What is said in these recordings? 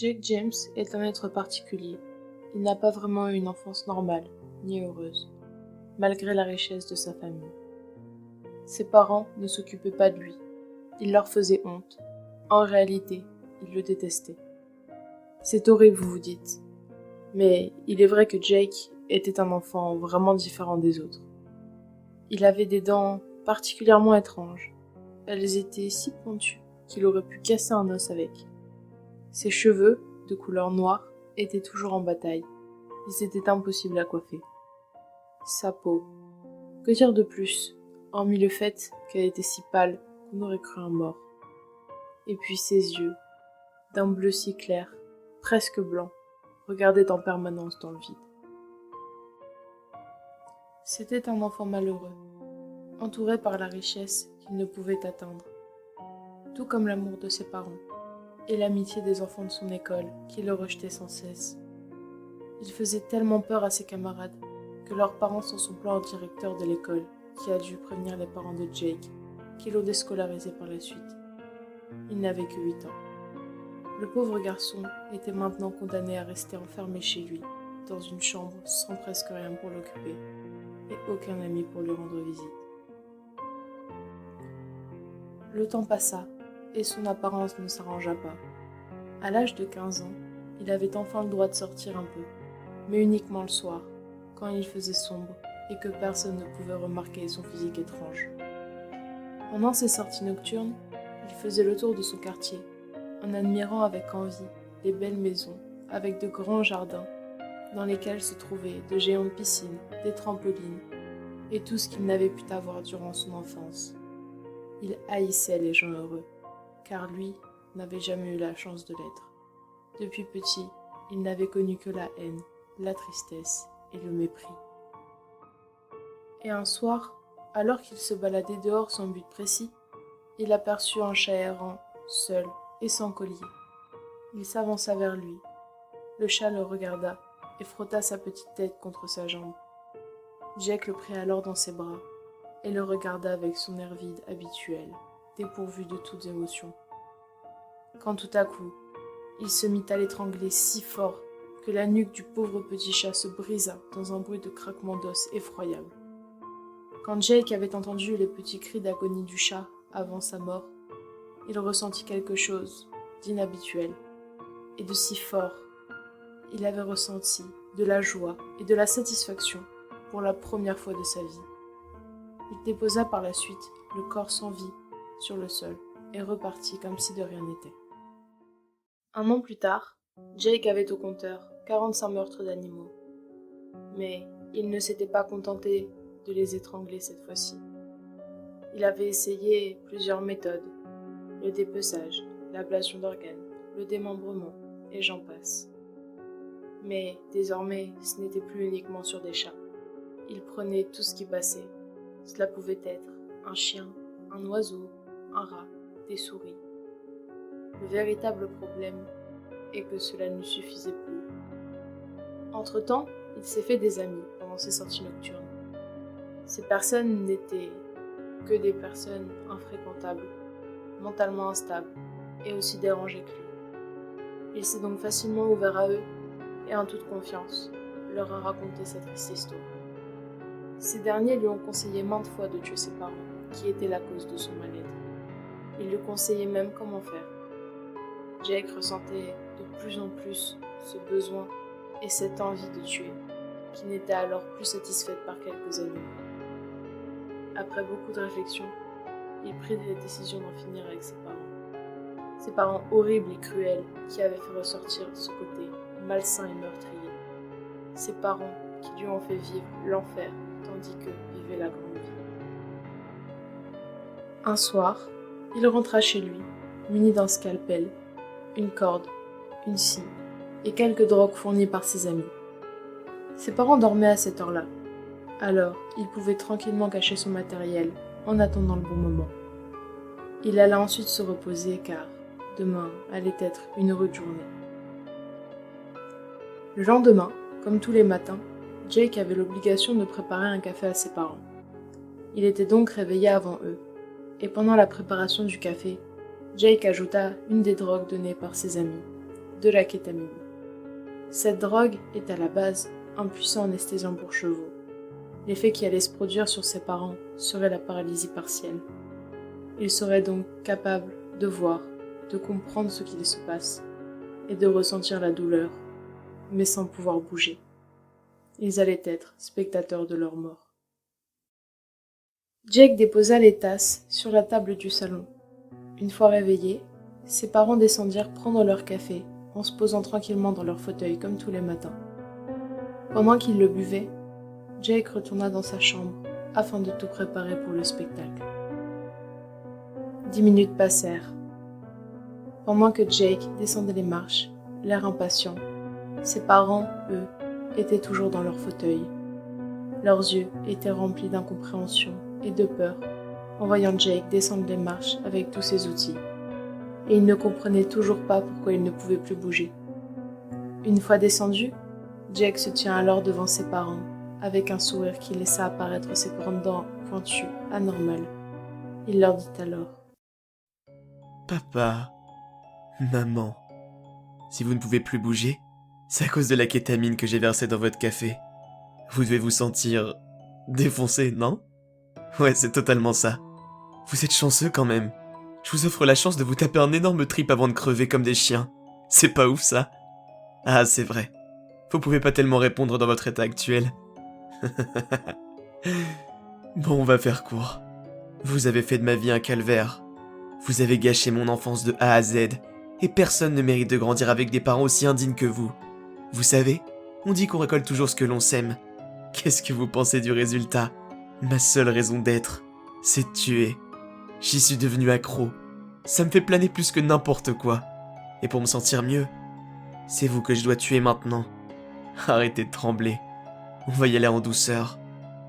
Jake James est un être particulier. Il n'a pas vraiment eu une enfance normale, ni heureuse, malgré la richesse de sa famille. Ses parents ne s'occupaient pas de lui. Ils leur faisaient honte. En réalité, ils le détestaient. C'est horrible, vous vous dites. Mais il est vrai que Jake était un enfant vraiment différent des autres. Il avait des dents particulièrement étranges. Elles étaient si pointues qu'il aurait pu casser un os avec. Ses cheveux, de couleur noire, étaient toujours en bataille. Ils étaient impossibles à coiffer. Sa peau. Que dire de plus, hormis le fait qu'elle était si pâle qu'on aurait cru un mort. Et puis ses yeux, d'un bleu si clair, presque blanc, regardaient en permanence dans le vide. C'était un enfant malheureux, entouré par la richesse qu'il ne pouvait atteindre, tout comme l'amour de ses parents et l'amitié des enfants de son école qui le rejetaient sans cesse. Il faisait tellement peur à ses camarades que leurs parents s'en sont plaints au directeur de l'école qui a dû prévenir les parents de Jake qui l'ont déscolarisé par la suite. Il n'avait que 8 ans. Le pauvre garçon était maintenant condamné à rester enfermé chez lui, dans une chambre sans presque rien pour l'occuper et aucun ami pour lui rendre visite. Le temps passa et son apparence ne s'arrangea pas. À l'âge de 15 ans, il avait enfin le droit de sortir un peu, mais uniquement le soir, quand il faisait sombre et que personne ne pouvait remarquer son physique étrange. Pendant ses sorties nocturnes, il faisait le tour de son quartier, en admirant avec envie les belles maisons avec de grands jardins dans lesquels se trouvaient de géantes piscines, des trampolines et tout ce qu'il n'avait pu avoir durant son enfance. Il haïssait les gens heureux, car lui n'avait jamais eu la chance de l'être. Depuis petit, il n'avait connu que la haine, la tristesse et le mépris. Et un soir, alors qu'il se baladait dehors sans but précis, il aperçut un chat errant, seul et sans collier. Il s'avança vers lui. Le chat le regarda et frotta sa petite tête contre sa jambe. Jake le prit alors dans ses bras et le regarda avec son air vide habituel, dépourvu de toute émotion. Quand tout à coup, il se mit à l'étrangler si fort que la nuque du pauvre petit chat se brisa dans un bruit de craquement d'os effroyable. Quand Jake avait entendu les petits cris d'agonie du chat avant sa mort, il ressentit quelque chose d'inhabituel et de si fort. Il avait ressenti de la joie et de la satisfaction pour la première fois de sa vie. Il déposa par la suite le corps sans vie sur le sol et repartit comme si de rien n'était. Un an plus tard, Jake avait au compteur 45 meurtres d'animaux. Mais il ne s'était pas contenté de les étrangler cette fois-ci. Il avait essayé plusieurs méthodes, le dépeçage, l'ablation d'organes, le démembrement, et j'en passe. Mais désormais, ce n'était plus uniquement sur des chats. Il prenait tout ce qui passait. Cela pouvait être un chien, un oiseau, un rat, des souris. Le véritable problème est que cela ne suffisait plus. Entre-temps, il s'est fait des amis pendant ses sorties nocturnes. Ces personnes n'étaient que des personnes infréquentables, mentalement instables et aussi dérangées que lui. Il s'est donc facilement ouvert à eux et en toute confiance leur a raconté sa triste histoire. Ces derniers lui ont conseillé maintes fois de tuer ses parents, qui étaient la cause de son mal-être. Ils lui conseillaient même comment faire. Jake ressentait de plus en plus ce besoin et cette envie de tuer, qui n'était alors plus satisfaite par quelques animaux. Après beaucoup de réflexion, il prit la décision d'en finir avec ses parents. Ses parents horribles et cruels qui avaient fait ressortir ce côté malsain et meurtrier. Ses parents qui lui ont fait vivre l'enfer tandis que vivait la grande vie. Un soir, il rentra chez lui, muni d'un scalpel, une corde, une scie et quelques drogues fournies par ses amis. Ses parents dormaient à cette heure-là, alors il pouvait tranquillement cacher son matériel en attendant le bon moment. Il alla ensuite se reposer car demain allait être une rude journée. Le lendemain, comme tous les matins, Jake avait l'obligation de préparer un café à ses parents. Il était donc réveillé avant eux, et pendant la préparation du café, Jake ajouta une des drogues données par ses amis, de la kétamine. Cette drogue est à la base un puissant anesthésiant pour chevaux. L'effet qui allait se produire sur ses parents serait la paralysie partielle. Ils seraient donc capables de voir, de comprendre ce qu'il se passe et de ressentir la douleur, mais sans pouvoir bouger. Ils allaient être spectateurs de leur mort. Jake déposa les tasses sur la table du salon. Une fois réveillés, ses parents descendirent prendre leur café en se posant tranquillement dans leur fauteuil comme tous les matins. Pendant qu'ils le buvaient, Jake retourna dans sa chambre afin de tout préparer pour le spectacle. 10 minutes passèrent. Pendant que Jake descendait les marches, l'air impatient, ses parents, eux, étaient toujours dans leur fauteuil. Leurs yeux étaient remplis d'incompréhension et de peur en voyant Jake descendre les marches avec tous ses outils. Et ils ne comprenaient toujours pas pourquoi il ne pouvait plus bouger. Une fois descendu, Jake se tient alors devant ses parents, avec un sourire qui laissa apparaître ses grandes dents pointues, anormales. Il leur dit alors : « Papa, maman, si vous ne pouvez plus bouger, c'est à cause de la kétamine que j'ai versée dans votre café. Vous devez vous sentir défoncé, non ? Ouais, c'est totalement ça. Vous êtes chanceux quand même. Je vous offre la chance de vous taper un énorme trip avant de crever comme des chiens. C'est pas ouf ça ? Ah, c'est vrai. Vous pouvez pas tellement répondre dans votre état actuel. Bon, on va faire court. Vous avez fait de ma vie un calvaire. Vous avez gâché mon enfance de A à Z, et personne ne mérite de grandir avec des parents aussi indignes que vous. Vous savez, on dit qu'on récolte toujours ce que l'on sème. Qu'est-ce que vous pensez du résultat ? Ma seule raison d'être, c'est de tuer. J'y suis devenu accro. Ça me fait planer plus que n'importe quoi. Et pour me sentir mieux, c'est vous que je dois tuer maintenant. Arrêtez de trembler. On va y aller en douceur.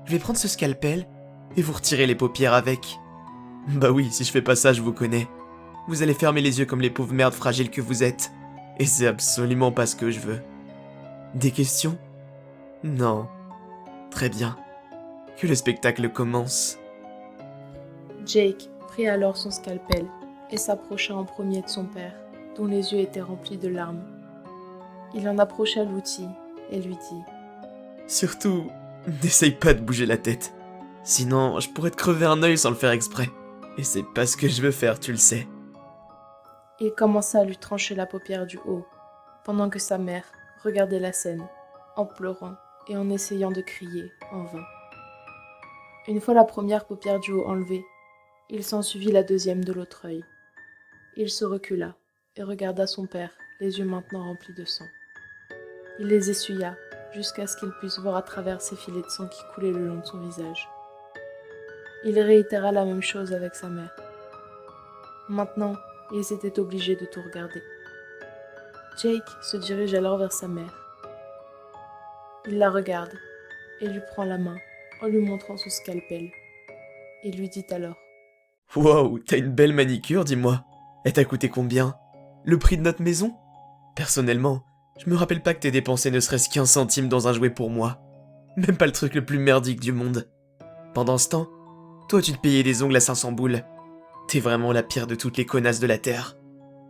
Je vais prendre ce scalpel et vous retirer les paupières avec. Bah oui, si je fais pas ça, je vous connais. Vous allez fermer les yeux comme les pauvres merdes fragiles que vous êtes. Et c'est absolument pas ce que je veux. Des questions ? Non. Très bien. Que le spectacle commence. Jake prit alors son scalpel et s'approcha en premier de son père, dont les yeux étaient remplis de larmes. Il en approcha l'outil et lui dit : Surtout, n'essaye pas de bouger la tête. Sinon, je pourrais te crever un œil sans le faire exprès. Et c'est pas ce que je veux faire, tu le sais. Il commença à lui trancher la paupière du haut, pendant que sa mère regardait la scène, en pleurant et en essayant de crier, en vain. Une fois la première paupière du haut enlevée, il s'ensuivit la deuxième de l'autre œil. Il se recula et regarda son père, les yeux maintenant remplis de sang. Il les essuya jusqu'à ce qu'il puisse voir à travers ces filets de sang qui coulaient le long de son visage. Il réitéra la même chose avec sa mère. Maintenant, ils étaient obligés de tout regarder. Jake se dirige alors vers sa mère. Il la regarde et lui prend la main en lui montrant son scalpel. Et lui dit alors : Wow, t'as une belle manicure, dis-moi. Elle t'a coûté combien ? Le prix de notre maison ? Personnellement, je me rappelle pas que t'aies dépensé ne serait-ce qu'un centime dans un jouet pour moi. Même pas le truc le plus merdique du monde. Pendant ce temps, toi tu te payais des ongles à 500 boules. T'es vraiment la pire de toutes les connasses de la Terre.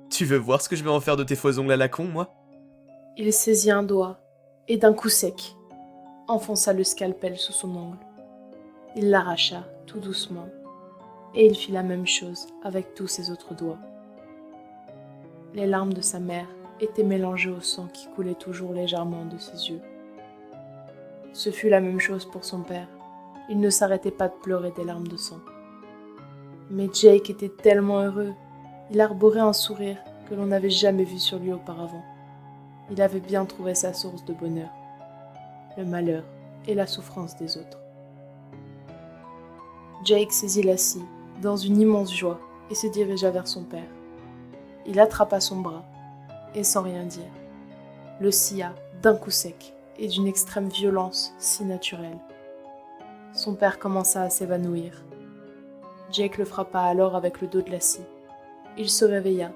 Tu veux voir ce que je vais en faire de tes faux ongles à la con, moi ? Il saisit un doigt et d'un coup sec, enfonça le scalpel sous son ongle. Il l'arracha tout doucement et il fit la même chose avec tous ses autres doigts. Les larmes de sa mère étaient mélangées au sang qui coulait toujours légèrement de ses yeux. Ce fut la même chose pour son père. Il ne s'arrêtait pas de pleurer des larmes de sang. Mais Jake était tellement heureux. Il arborait un sourire que l'on n'avait jamais vu sur lui auparavant. Il avait bien trouvé sa source de bonheur, le malheur et la souffrance des autres. Jake saisit la scie dans une immense joie et se dirigea vers son père. Il attrapa son bras et sans rien dire, le scia d'un coup sec et d'une extrême violence si naturelle. Son père commença à s'évanouir. Jake le frappa alors avec le dos de la scie. Il se réveilla,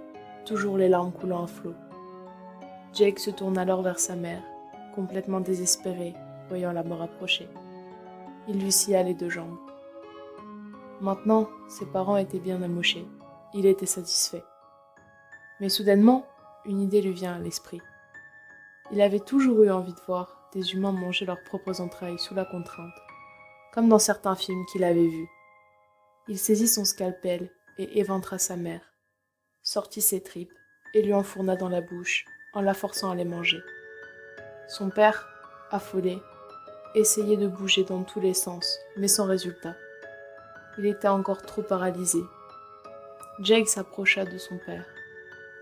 toujours les larmes coulant à flots. Jake se tourna alors vers sa mère, complètement désespéré, voyant la mort approcher. Il lui scia les deux jambes. Maintenant, ses parents étaient bien amochés. Il était satisfait. Mais soudainement, une idée lui vient à l'esprit. Il avait toujours eu envie de voir des humains manger leurs propres entrailles sous la contrainte, comme dans certains films qu'il avait vus. Il saisit son scalpel et éventra sa mère, sortit ses tripes et lui enfourna dans la bouche en la forçant à les manger. Son père, affolé, essayait de bouger dans tous les sens, mais sans résultat. Il était encore trop paralysé. Jake s'approcha de son père,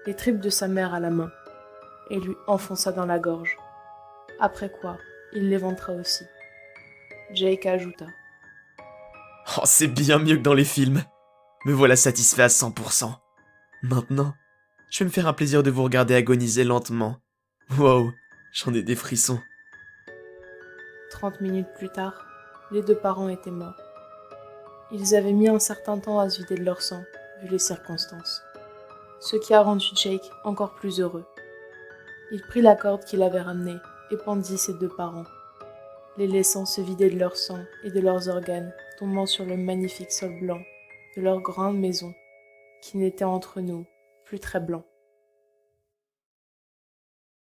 les tripes de sa mère à la main, et lui enfonça dans la gorge. Après quoi, il l'éventra aussi. Jake ajouta. Oh, c'est bien mieux que dans les films. Me voilà satisfait à 100%. Maintenant, je vais me faire un plaisir de vous regarder agoniser lentement. Wow, j'en ai des frissons. 30 minutes plus tard, les deux parents étaient morts. Ils avaient mis un certain temps à se vider de leur sang, vu les circonstances. Ce qui a rendu Jake encore plus heureux. Il prit la corde qu'il avait ramenée et pendit ses deux parents, les laissant se vider de leur sang et de leurs organes, tombant sur le magnifique sol blanc de leur grande maison, qui n'était entre nous plus très blanc.